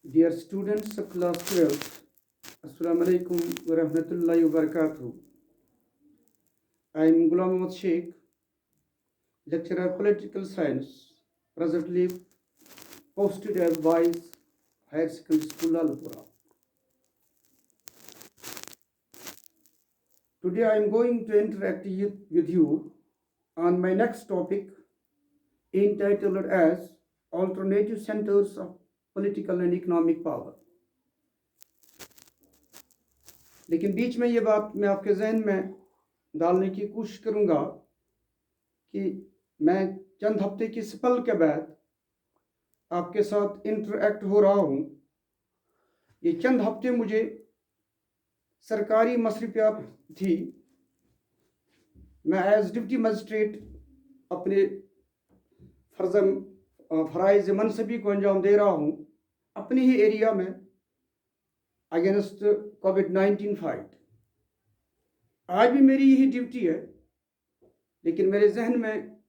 Dear students of class 12, Assalamu alaikum wa rahmatullahi wa barakatuh. I am Ghulam Ahmad Sheikh, lecturer political science, presently posted as Vice Higher Secondary School, Lalpura. Today I am going to interact with you on my next topic entitled as Alternative Centers of Political and Economic Power. लेकिन बीच में ये बात मैं आपके जहन में डालने की कोशिश करूँगा कि मैं चंद हफ्ते की स्पेल के बाद आपके साथ इंटरेक्ट हो रहा हूँ। ये चंद हफ्ते मुझे सरकारी मसरूफियात थी। मैं एज डिप्टी मजिस्ट्रेट अपने फ़राइज़ मनसबी को अंजाम दे रहा हूँ अपने ही एरिया में अगेंस्ट कोविड-19 फाइट। आज भी मेरी यही ड्यूटी है, लेकिन मेरे जहन में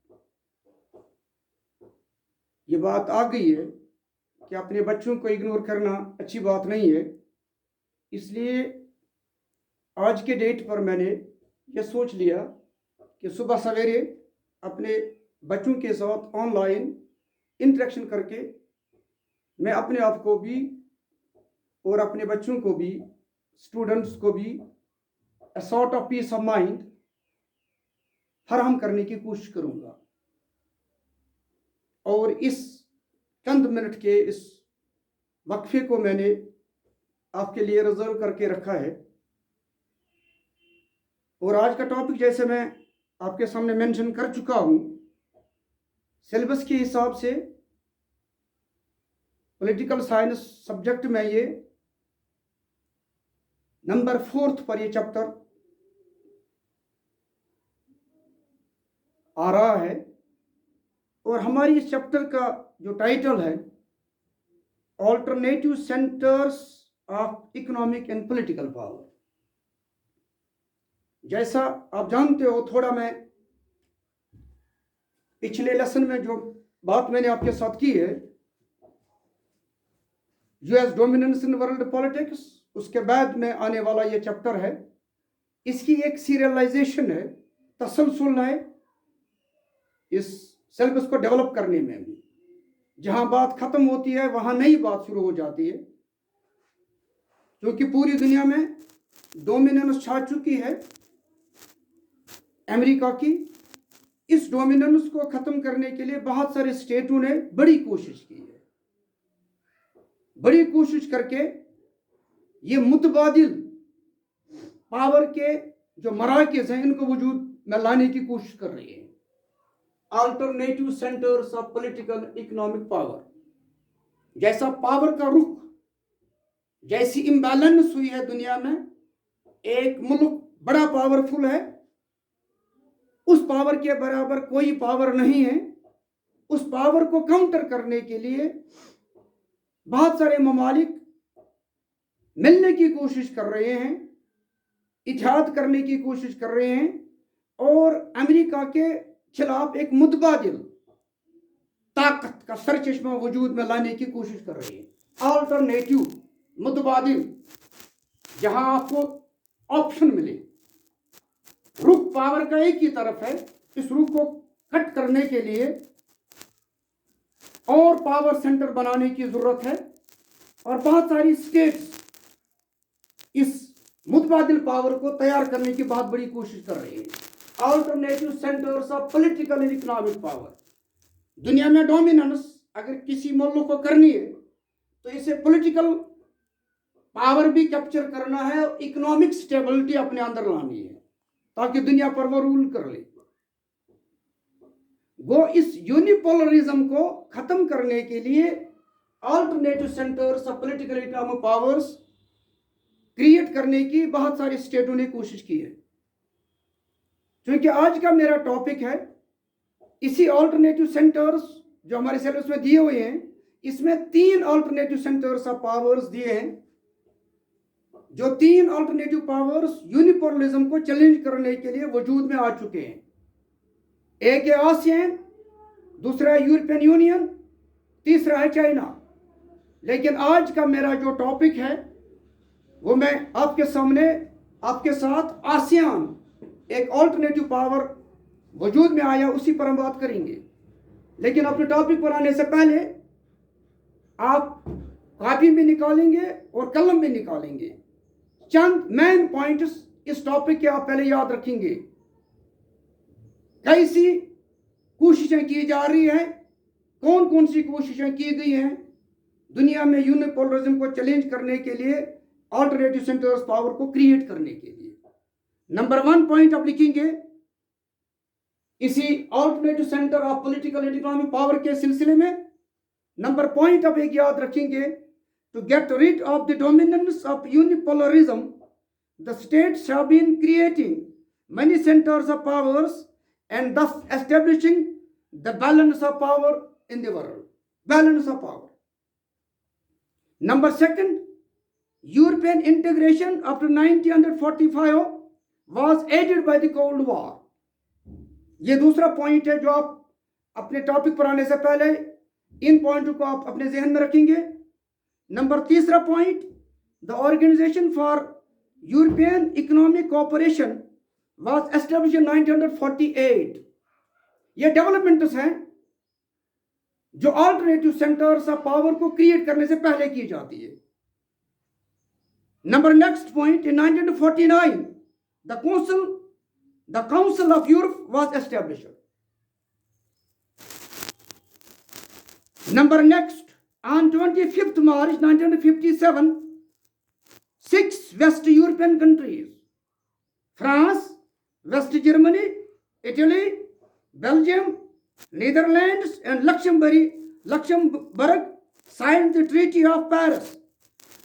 ये बात आ गई है कि अपने बच्चों को इग्नोर करना अच्छी बात नहीं है। इसलिए आज के डेट पर मैंने ये सोच लिया कि सुबह सवेरे अपने बच्चों के साथ ऑनलाइन इंटरेक्शन करके मैं अपने आप को भी और अपने बच्चों को भी, स्टूडेंट्स को भी a sort of peace of mind फराहम करने की कोशिश करूँगा। और इस चंद मिनट के इस वक्फे को मैंने आपके लिए रिजर्व करके रखा है। और आज का टॉपिक जैसे मैं आपके सामने मेंशन कर चुका हूँ, सिलेबस के हिसाब से पॉलिटिकल साइंस सब्जेक्ट में ये नंबर 4 पर ये चैप्टर आ रहा है। और हमारी इस चैप्टर का जो टाइटल है alternative centres of economic and political power. जैसा आप जानते हो, थोड़ा मैं पिछले लेसन में जो बात मैंने आपके साथ की है, US dominance in world politics, उसके बाद में आने वाला ये चैप्टर है। इसकी एक सीरियलाइजेशन है, तसलसल है इस सिलेबस को डेवलप करने में भी। जहां बात खत्म होती है वहां नई बात शुरू हो जाती है, क्योंकि पूरी दुनिया में डोमिनेंस छा चुकी है अमेरिका की। इस डोमिनेंस को खत्म करने के लिए बहुत सारे स्टेटों ने बड़ी कोशिश की है। बड़ी कोशिश करके ये मुतबादिल पावर के जो मराकज़ हैं इनको वजूद में लाने की कोशिश कर रही है। Alternative centres of political economic power. जैसा पावर का रुख, जैसी इम्बैलेंस हुई है दुनिया में, एक मुल्क बड़ा पावरफुल है, उस पावर के बराबर कोई पावर नहीं है। उस पावर को काउंटर करने के लिए बहुत सारे ममालिक मिलने की कोशिश कर रहे हैं, इत्तेहाद करने की कोशिश कर रहे हैं और अमेरिका के खिलाफ एक मुतबादिल ताकत का सरचश्मा वजूद में लाने की कोशिश कर रही है। अल्टरनेटिव, मुतबादिल, जहां आपको ऑप्शन मिले। रुख पावर का एक ही तरफ है, इस रुख को कट करने के लिए और पावर सेंटर बनाने की जरूरत है। और बहुत सारी स्टेट्स इस मुतबादिल पावर को तैयार करने की बहुत बड़ी कोशिश कर रही है। Alternative centres of political and economic power. दुनिया में डोमिनेंस अगर किसी मुल्क को करनी है तो इसे पॉलिटिकल पावर भी कैप्चर करना है और इकोनॉमिक स्टेबिलिटी अपने अंदर लानी है, ताकि दुनिया पर वो रूल कर ले। वो इस यूनिपोलरिज्म को खत्म करने के लिए alternative centres of political economic powers create करने की बहुत सारी स्टेटों ने कोशिश की है। क्योंकि आज का मेरा टॉपिक है इसी अल्टरनेटिव सेंटर्स जो हमारे सिलेबस में दिए हुए हैं, इसमें 3 अल्टरनेटिव सेंटर्स ऑफ पावर्स दिए हैं। जो 3 अल्टरनेटिव पावर्स यूनिपोलरिज्म को चैलेंज करने के लिए वजूद में आ चुके हैं। एक है ASEAN, दूसरा है यूरोपियन यूनियन, तीसरा है चाइना। लेकिन आज का मेरा जो टॉपिक है वो मैं आपके सामने, आपके साथ आसियान एक ऑल्टरनेटिव पावर वजूद में आया, उसी पर हम बात करेंगे। लेकिन अपने टॉपिक पर आने से पहले आप कॉपी में निकालेंगे और कलम में निकालेंगे। चंद मेन पॉइंट्स इस टॉपिक के आप पहले याद रखेंगे। कैसी कोशिशें की जा रही हैं, कौन कौन सी कोशिशें की गई हैं दुनिया में यूनिपोलरिज्म को चैलेंज करने के लिए, ऑल्टरनेटिव सेंटर्स पावर को क्रिएट करने के लिए। नंबर 1 पॉइंट आप लिखेंगे इसी alternative centre of political and economic power के सिलसिले में। नंबर पॉइंट आप एक याद रखेंगे, to get rid of the dominance of unipolarism the states have been creating many centers of powers and thus establishing the balance of power in the world. Balance of power. Number 2, European integration after 1945 was aided by the Cold War. ये दूसरा point है जो आप अपने topic पर आने से पहले इन पॉइंटों को आप अपने जहन में रखेंगे। Number 3 point, the organisation for European economic cooperation was established in 1948. ये डेवलपमेंट्स हैं जो ऑल्टरनेटिव सेंटर्स ऑफ पावर को क्रिएट करने से पहले की जाती है। Number next point, in 1949 the council of Europe was established. Number next, on 25th March 1957 6 West European countries, France, West Germany, Italy, Belgium, Netherlands and Luxembourg signed the Treaty of Paris,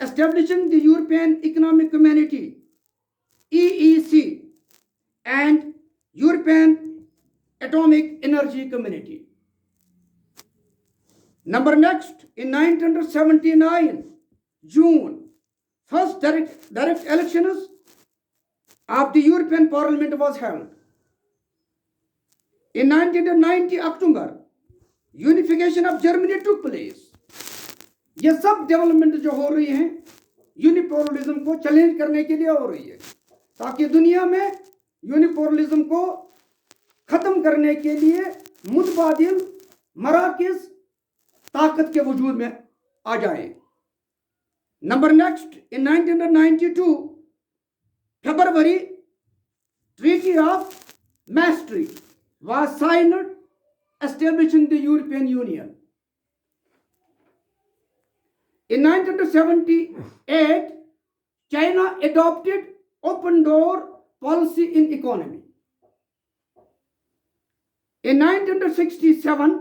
establishing the European Economic Community (EEC) and European Atomic Energy Community. Number next, in 1979 June, first direct elections of the European Parliament was held. In 1990 October, unification of Germany took place. ये सब development जो हो रही हैं यूनिपोलरिज्म को challenge करने के लिए हो रही है, ताकि दुनिया में यूनिपोलरिज्म को खत्म करने के लिए मुतबादिल मराकिज ताकत के वजूद में आ जाए। Number next, in 1992 February, Treaty of Maastricht was signed, establishing the European Union. In 1978, China adopted open door policy in economy. In 1967,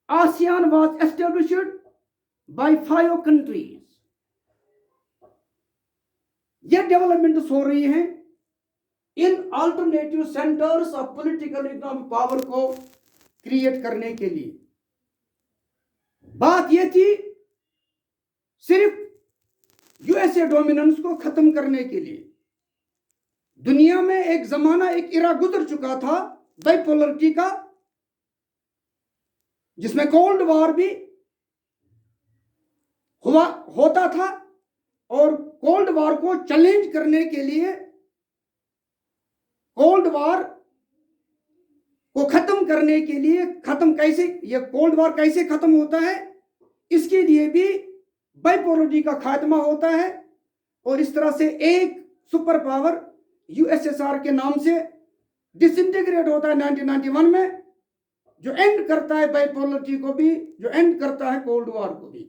ASEAN was established by 5 countries. ये डेवलपमेंट्स हो रही हैं इन alternative centres of political economic power को create करने के लिए। बात ये थी सिर्फ यूएसए डोमिनेंस को खत्म करने के लिए। दुनिया में एक जमाना, एक इरा गुजर चुका था बाइपोलरिटी का, जिसमें कोल्ड वॉर भी होता था, और कोल्ड वॉर को चैलेंज करने के लिए, कोल्ड वॉर को खत्म करने के लिए, ये कोल्ड वॉर कैसे खत्म होता है, इसके लिए भी बाइपोलरिटी का खात्मा होता है। और इस तरह से एक सुपर पावर यूएसएसआर के नाम से डिसइंटीग्रेट होता है 1991 में, जो एंड करता है बाइपोलरिटी को भी, जो एंड करता है कोल्ड वॉर को भी।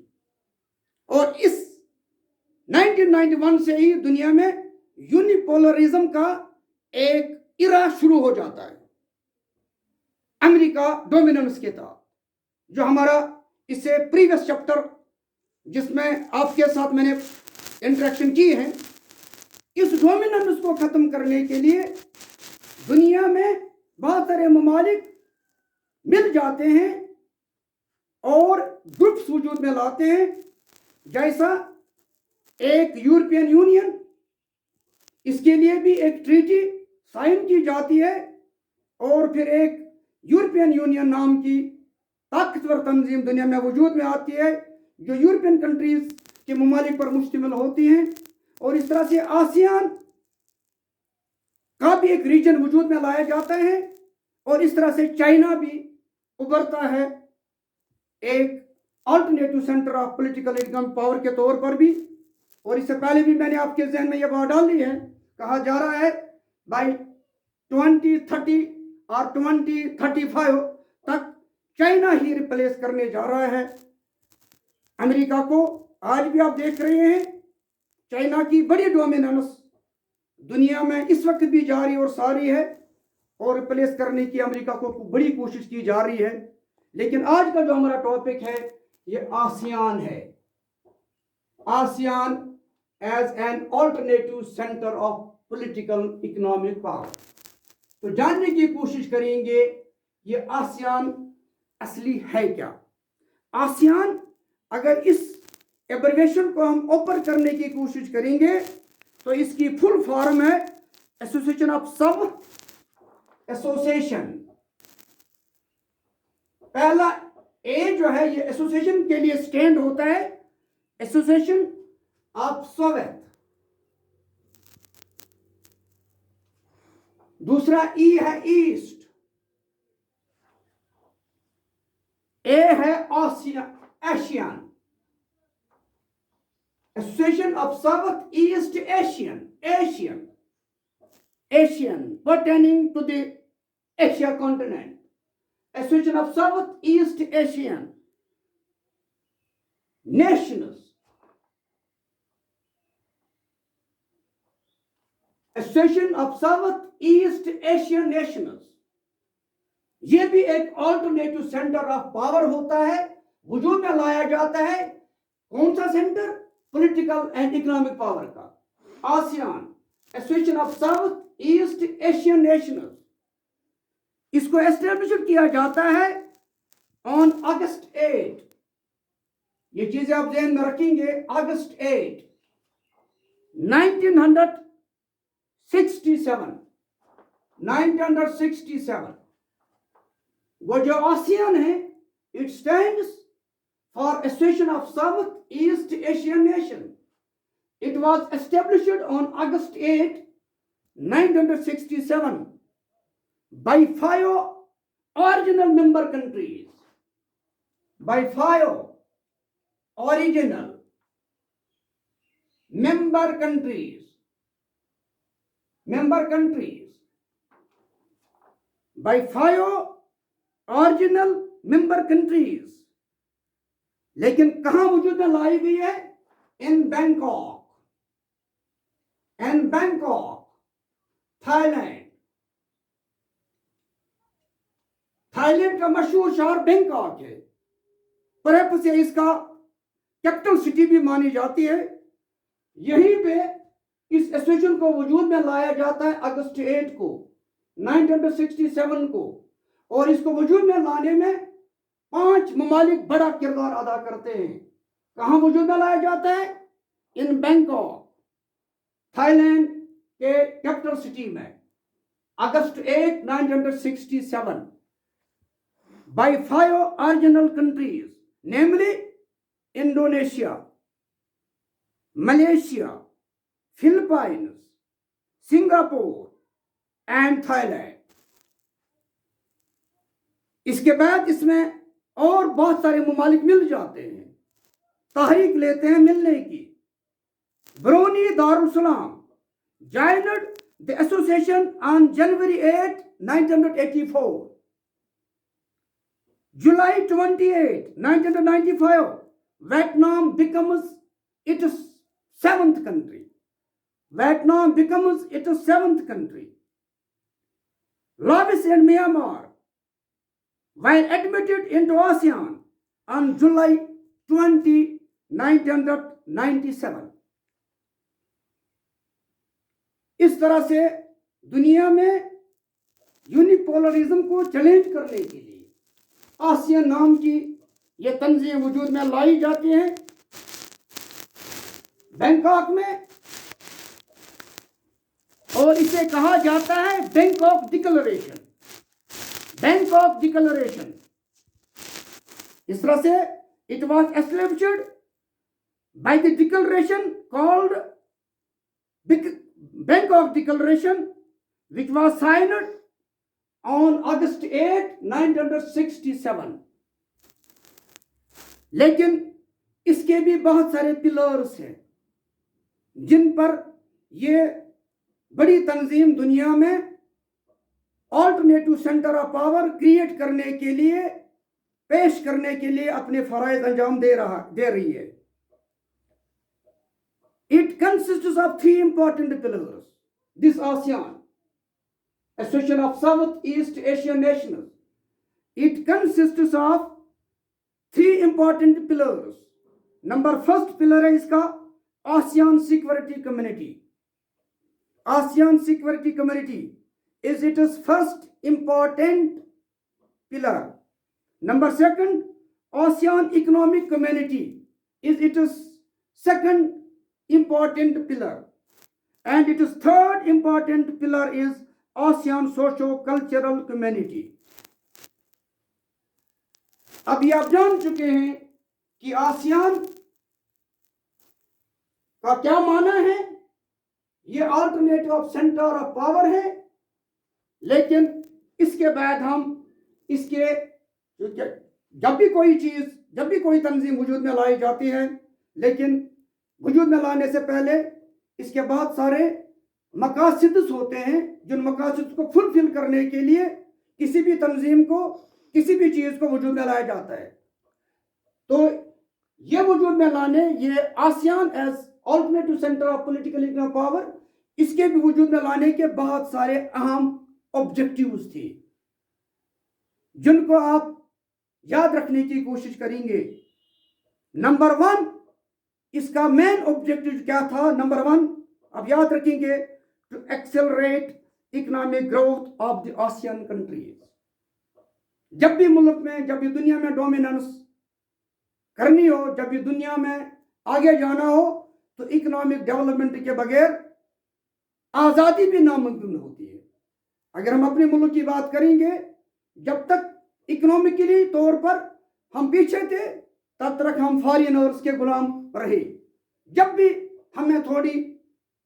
और इस 1991 से ही दुनिया में यूनिपोलरिज्म का एक इरा शुरू हो जाता है अमेरिका डोमिनेंस के तहत। जो हमारा इससे प्रीवियस चैप्टर जिसमें आपके साथ मैंने इंटरेक्शन की है, इस डोमिनेंस को खत्म करने के लिए दुनिया में बहुत सारे ममालिक मिल जाते हैं और ग्रुप्स वजूद में लाते हैं, जैसा एक यूरोपियन यूनियन, इसके लिए भी एक ट्रीटी साइन की जाती है, और फिर एक यूरोपियन यूनियन नाम की ताकतवर तंजीम दुनिया में वजूद में आती है, जो यूरोपियन कंट्रीज के ममालिक पर मुश्तमिल होती हैं, और इस तरह से आसियान का भी एक रीजन वजूद में लाया जाता है, और इस तरह से चाइना भी उभरता है एक alternative centre of political economic power के तौर पर भी। और इससे पहले भी मैंने आपके जहन में यह बात डाल दी है, कहा जा रहा है बाई 2030 और 2035 तक चाइना ही रिप्लेस करने जा रहा है अमेरिका को। आज भी आप देख रहे हैं चाइना की बड़ी डोमिनेंस दुनिया में इस वक्त भी जारी और सारी है, और रिप्लेस करने की अमेरिका को बड़ी कोशिश की जा रही है। लेकिन आज का जो हमारा टॉपिक है ये आसियान है, ASEAN as an alternative centre of political economic power. तो जानने की कोशिश करेंगे ये आसियान असली है क्या। आसियान, अगर इस एब्रिविएशन को हम ओपन करने की कोशिश करेंगे तो इसकी फुल फॉर्म है एसोसिएशन ऑफ सब एसोसिएशन। पहला ए जो है ये एसोसिएशन के लिए स्टैंड होता है, एसोसिएशन ऑफ सोवियत। दूसरा ई है ईस्ट, ए है Asian, association of South East Asian pertaining to the Asia continent, Association of South East Asian Nations, Association of South East Asian Nations। ये भी एक ऑल्टरनेटिव सेंटर ऑफ पावर होता है, वजूद में लाया जाता है। कौन सा centre? Political and economic power का। ASEAN, association of South East Asian nations, इसको एस्टेब्लिश किया जाता है ऑन अगस्त 8। ये चीजें आप ध्यान में रखेंगे, अगस्त 8 1967। वो जो आसियान है, it stands for association of South East Asian nation. It was established on August 8, 1967 by 5 original member countries. By 5 original member countries. By 5 original member countries. लेकिन कहां वजूद में लाई गई है? In Bangkok, थाईलैंड का मशहूर शहर बैंकॉक है, परहैप्स से इसका कैपिटल सिटी भी मानी जाती है। यहीं पे इस एसोसिएशन को वजूद में लाया जाता है अगस्त 8 को 1967 को, और इसको वजूद में लाने में 5 ममालिक बड़ा किरदार अदा करते हैं। कहां वजूद में लाया जाता है? इन बैंकॉक, थाईलैंड के कैपिटल सिटी में, अगस्त 8, 1967 by 5 original countries, namely Indonesia, Malaysia, Philippines, Singapore and Thailand। इसके बाद इसमें और बहुत सारे ममालिक मिल जाते हैं, तारीख लेते हैं मिलने की। Brunei Darussalam joined the association on January 8, 1984. July 28, 1995, Vietnam becomes its 7th country. Laos and Myanmar were admitted into ASEAN on July 20, 1997। इस तरह से दुनिया में यूनिपोलरिज्म को चैलेंज करने के लिए आसियान नाम की ये तंजीम वजूद में लाई जाती है बैंकॉक में, और इसे कहा जाता है बैंकॉक डिक्लेरेशन। इस तरह से It was established by the declaration called Bangkok Declaration, which was signed on August 8, 1967. लेकिन इसके भी बहुत सारे पिलर्स हैं जिन पर ये बड़ी तंजीम दुनिया में alternative centre of power create करने के लिए, पेश करने के लिए अपने फराइज अंजाम दे रही है. It consists of 3 important pillars. This ASEAN, Association of Southeast Asian Nations, it consists of 3 important pillars. First pillar है इसका ASEAN Security Community. ASEAN Security Community is its first important pillar. Second, ASEAN Economic Community is its second important pillar. And its third important pillar is ASEAN Socio-Cultural Community. अभी आप जान चुके हैं कि ASEAN का क्या माना है. ये alternative of centre of power है. लेकिन इसके बाद हम इसके जब भी कोई तंजीम वजूद में लाई जाती है, लेकिन वजूद में लाने से पहले इसके बहुत सारे मकासद होते हैं, जिन मकासद को फुलफिल करने के लिए किसी भी तंजीम को, किसी भी चीज को वजूद में लाया जाता है. तो ये वजूद में लाने, ये ASEAN as alternative centre of political economic power, इसके भी वजूद में लाने के बहुत सारे अहम ऑब्जेक्टिव्स थे जिनको आप याद रखने की कोशिश करेंगे. नंबर 1, इसका मेन ऑब्जेक्टिव क्या था? नंबर 1 आप याद रखेंगे, to accelerate economic growth of the ASEAN countries. जब भी मुल्क में, जब भी दुनिया में डोमिनेंस करनी हो, जब भी दुनिया में आगे जाना हो, तो इकोनॉमिक डेवलपमेंट के बगैर आज़ादी भी नामुमकिन होती है. अगर हम अपने मुल्क की बात करेंगे, जब तक इकोनॉमिकली तौर पर हम पीछे थे, तब तक हम फॉरेनर्स के गुलाम रहे. जब भी हमें थोड़ी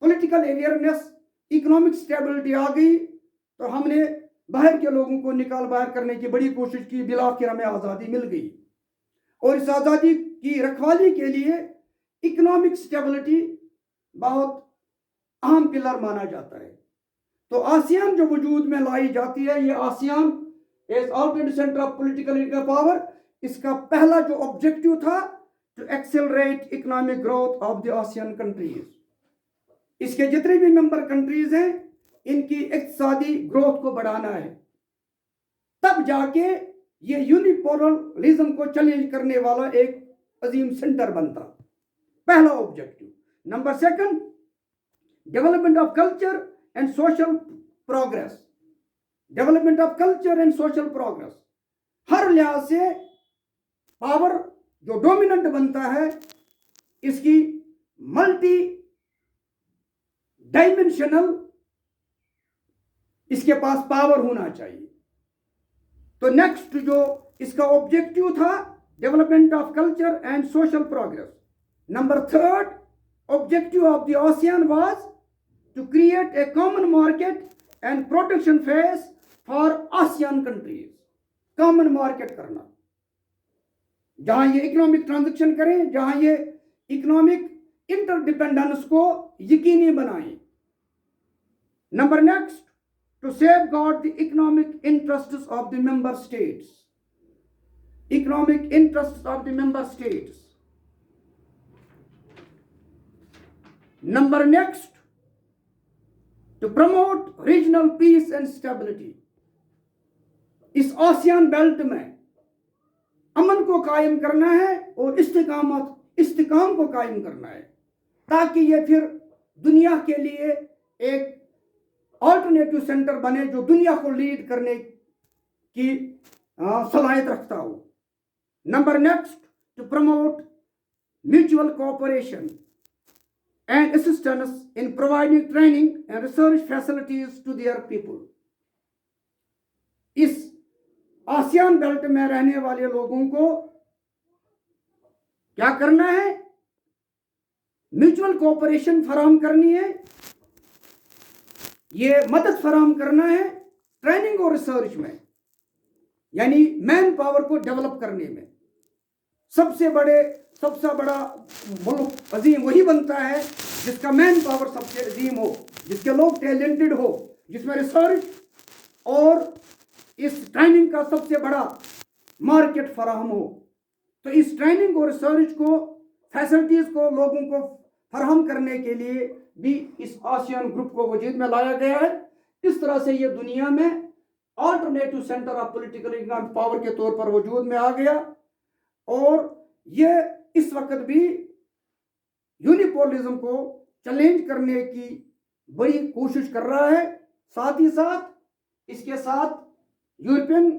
पॉलिटिकल अवेयरनेस, इकोनॉमिक स्टेबिलिटी आ गई, तो हमने बाहर के लोगों को निकाल बाहर करने की बड़ी कोशिश की. बिलाखिर हमें आज़ादी मिल गई. और इस आज़ादी की रखवाली के लिए इकोनॉमिक स्टेबिलिटी बहुत अहम पिलर माना जाता है. तो आसियान जो वजूद में लाई जाती है, ये ASEAN as alternative centre of political economic power, इसका पहला जो ऑब्जेक्टिव था, to accelerate economic growth of the ASEAN countries. इसके जितने भी मेंबर कंट्रीज हैं, इनकी इक्तिसादी ग्रोथ को बढ़ाना है. तब जाके ये यूनिपोलरिज्म को चैलेंज करने वाला एक अजीम सेंटर बनता. पहला objective. Number 2, development of culture and social progress. Development of culture and social progress, हर लिहाज से पावर जो डोमिनेंट बनता है, इसकी मल्टी डायमेंशनल इसके पास पावर होना चाहिए. तो नेक्स्ट जो इसका ऑब्जेक्टिव था, development of culture and social progress. Number 3, objective of the ASEAN was to create a common market and protection face for ASEAN countries. Common market करना, जहां ये इकोनॉमिक ट्रांजैक्शन करें, जहां ये इकोनॉमिक इंटरडिपेंडेंस को यकीनी बनाएं. Number next, to safeguard the economic interests of the member states. Economic interests of the member states. Number next, to promote regional peace and stability. इस आसियान बेल्ट में अमन को कायम करना है और इस्तिकाम को कायम करना है, ताकि ये फिर दुनिया के लिए एक ऑल्टरनेटिव सेंटर बने जो दुनिया को लीड करने की सलाहियत रखता हो. Number next, to promote mutual cooperation and assistance in providing training and research facilities to their people. इस आसियान बेल्ट में रहने वाले लोगों को क्या करना है? म्यूचुअल कोऑपरेशन फराहम करनी है, ये मदद फराहम करना है ट्रेनिंग और रिसर्च में, यानी मैन पावर को डेवलप करने में। सबसे बड़ा मुल्क अजीम वही बनता है जिसका मैन पावर सबसे अजीम हो, जिसके लोग टैलेंटेड हो, जिसमें रिसर्च और इस ट्रेनिंग का सबसे बड़ा मार्केट फराहम हो। तो इस ट्रेनिंग और रिसर्च को, फैसिलिटीज को लोगों को फराहम करने के लिए भी इस आसियान ग्रुप को वजूद में लाया गया है। इस तरह से ये दुनिया में alternative centre of political economic power के तौर पर वजूद में आ गया, और ये इस वक्त भी यूनिपोलिज्म को चैलेंज करने की बड़ी कोशिश कर रहा है। साथ ही साथ इसके साथ यूरोपियन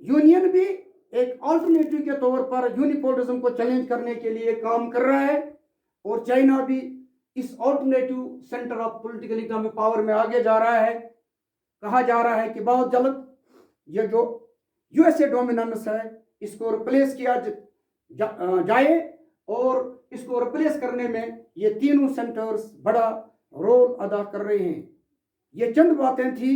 यूनियन भी एक ऑल्टरनेटिव के तौर पर यूनिपोलिज्म को चैलेंज करने के लिए काम कर रहा है, और चाइना भी इस alternative centre of political economic power में आगे जा रहा है। कहा जा रहा है कि बहुत जल्द ये जो यूएसए डोमिनेंस है इसको रिप्लेस किया जाए, और इसको रिप्लेस करने में ये तीनों सेंटर्स बड़ा रोल अदा कर रहे हैं। ये चंद बातें थी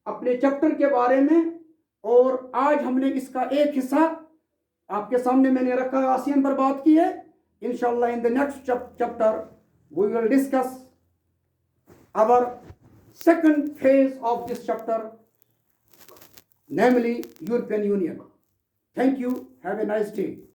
अपने चैप्टर के बारे में, और आज हमने इसका एक हिस्सा आपके सामने मैंने रखा, आसियान पर बात की है। इंशाल्लाह in the next chapter we will discuss our second phase of this chapter, namely European Union. Thank you. Have a nice day.